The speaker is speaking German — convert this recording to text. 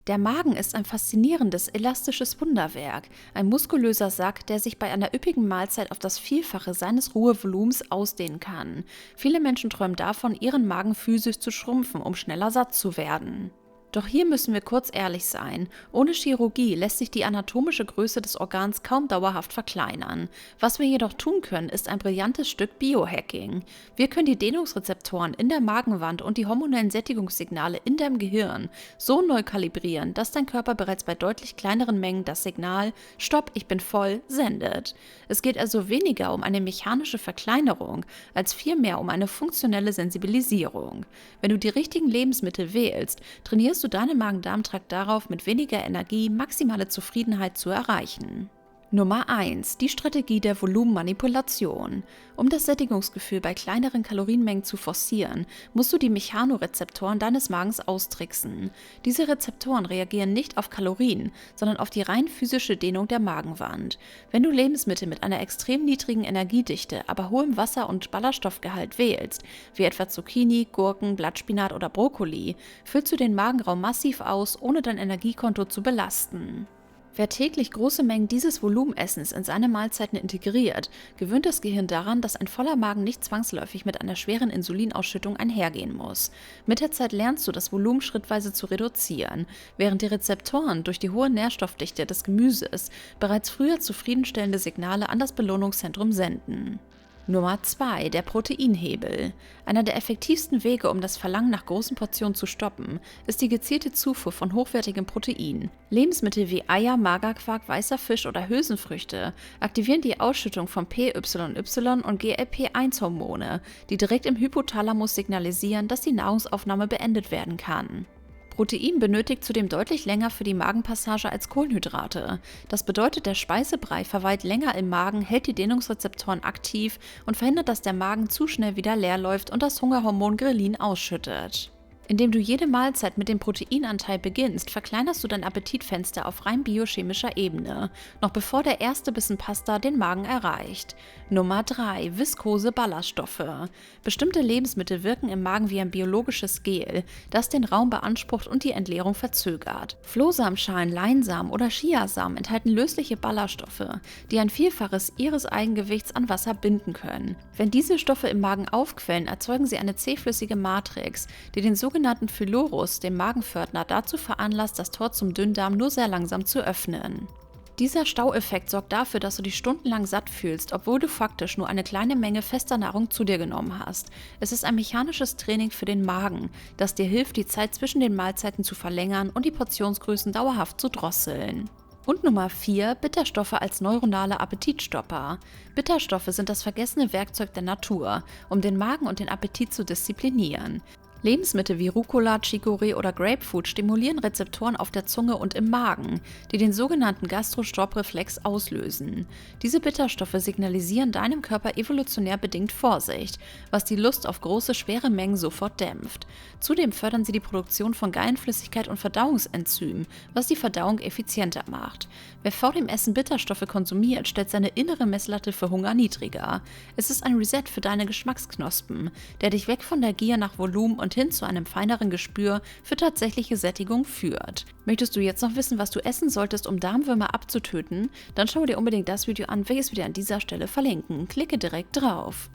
Der Magen ist ein faszinierendes, elastisches Wunderwerk, ein muskulöser Sack, der sich bei einer üppigen Mahlzeit auf das Vielfache seines Ruhevolumens ausdehnen kann. Viele Menschen träumen davon, ihren Magen physisch zu schrumpfen, um schneller satt zu werden. Doch hier müssen wir kurz ehrlich sein. Ohne Chirurgie lässt sich die anatomische Größe des Organs kaum dauerhaft verkleinern. Was wir jedoch tun können, ist ein brillantes Stück Biohacking. Wir können die Dehnungsrezeptoren in der Magenwand und die hormonellen Sättigungssignale in deinem Gehirn so neu kalibrieren, dass dein Körper bereits bei deutlich kleineren Mengen das Signal „Stopp, ich bin voll" sendet. Es geht also weniger um eine mechanische Verkleinerung, als vielmehr um eine funktionelle Sensibilisierung. Wenn du die richtigen Lebensmittel wählst, trainierst du deinen Magen-Darm-Trakt darauf, mit weniger Energie maximale Zufriedenheit zu erreichen. Nummer 1. Die Strategie der Volumenmanipulation. Um das Sättigungsgefühl bei kleineren Kalorienmengen zu forcieren, musst du die Mechanorezeptoren deines Magens austricksen. Diese Rezeptoren reagieren nicht auf Kalorien, sondern auf die rein physische Dehnung der Magenwand. Wenn du Lebensmittel mit einer extrem niedrigen Energiedichte, aber hohem Wasser- und Ballaststoffgehalt wählst, wie etwa Zucchini, Gurken, Blattspinat oder Brokkoli, füllst du den Magenraum massiv aus, ohne dein Energiekonto zu belasten. Wer täglich große Mengen dieses Volumenessens in seine Mahlzeiten integriert, gewöhnt das Gehirn daran, dass ein voller Magen nicht zwangsläufig mit einer schweren Insulinausschüttung einhergehen muss. Mit der Zeit lernst du, das Volumen schrittweise zu reduzieren, während die Rezeptoren durch die hohe Nährstoffdichte des Gemüses bereits früher zufriedenstellende Signale an das Belohnungszentrum senden. Nummer 2. Der Proteinhebel. Einer der effektivsten Wege, um das Verlangen nach großen Portionen zu stoppen, ist die gezielte Zufuhr von hochwertigem Protein. Lebensmittel wie Eier, Magerquark, weißer Fisch oder Hülsenfrüchte aktivieren die Ausschüttung von PYY und GLP-1-Hormone, die direkt im Hypothalamus signalisieren, dass die Nahrungsaufnahme beendet werden kann. Protein benötigt zudem deutlich länger für die Magenpassage als Kohlenhydrate. Das bedeutet, der Speisebrei verweilt länger im Magen, hält die Dehnungsrezeptoren aktiv und verhindert, dass der Magen zu schnell wieder leer läuft und das Hungerhormon Grelin ausschüttet. Indem du jede Mahlzeit mit dem Proteinanteil beginnst, verkleinerst du dein Appetitfenster auf rein biochemischer Ebene, noch bevor der erste Bissen Pasta den Magen erreicht. Nummer 3. Viskose Ballaststoffe. Bestimmte Lebensmittel wirken im Magen wie ein biologisches Gel, das den Raum beansprucht und die Entleerung verzögert. Flohsamenschalen, Leinsamen oder Chiasamen enthalten lösliche Ballaststoffe, die ein Vielfaches ihres Eigengewichts an Wasser binden können. Wenn diese Stoffe im Magen aufquellen, erzeugen sie eine zähflüssige Matrix, die den sogenannten Pylorus, dem Magenpförtner, dazu veranlasst, das Tor zum Dünndarm nur sehr langsam zu öffnen. Dieser Staueffekt sorgt dafür, dass du dich stundenlang satt fühlst, obwohl du faktisch nur eine kleine Menge fester Nahrung zu dir genommen hast. Es ist ein mechanisches Training für den Magen, das dir hilft, die Zeit zwischen den Mahlzeiten zu verlängern und die Portionsgrößen dauerhaft zu drosseln. Und Nummer 4. Bitterstoffe als neuronale Appetitstopper. Bitterstoffe sind das vergessene Werkzeug der Natur, um den Magen und den Appetit zu disziplinieren. Lebensmittel wie Rucola, Chicorée oder Grapefruit stimulieren Rezeptoren auf der Zunge und im Magen, die den sogenannten Gastro-Stop-Reflex auslösen. Diese Bitterstoffe signalisieren deinem Körper evolutionär bedingt Vorsicht, was die Lust auf große, schwere Mengen sofort dämpft. Zudem fördern sie die Produktion von Gallenflüssigkeit und Verdauungsenzymen, was die Verdauung effizienter macht. Wer vor dem Essen Bitterstoffe konsumiert, stellt seine innere Messlatte für Hunger niedriger. Es ist ein Reset für deine Geschmacksknospen, der dich weg von der Gier nach Volumen und hin zu einem feineren Gespür für tatsächliche Sättigung führt. Möchtest du jetzt noch wissen, was du essen solltest, um Darmwürmer abzutöten? Dann schau dir unbedingt das Video an, welches wir dir an dieser Stelle verlinken. Klicke direkt drauf.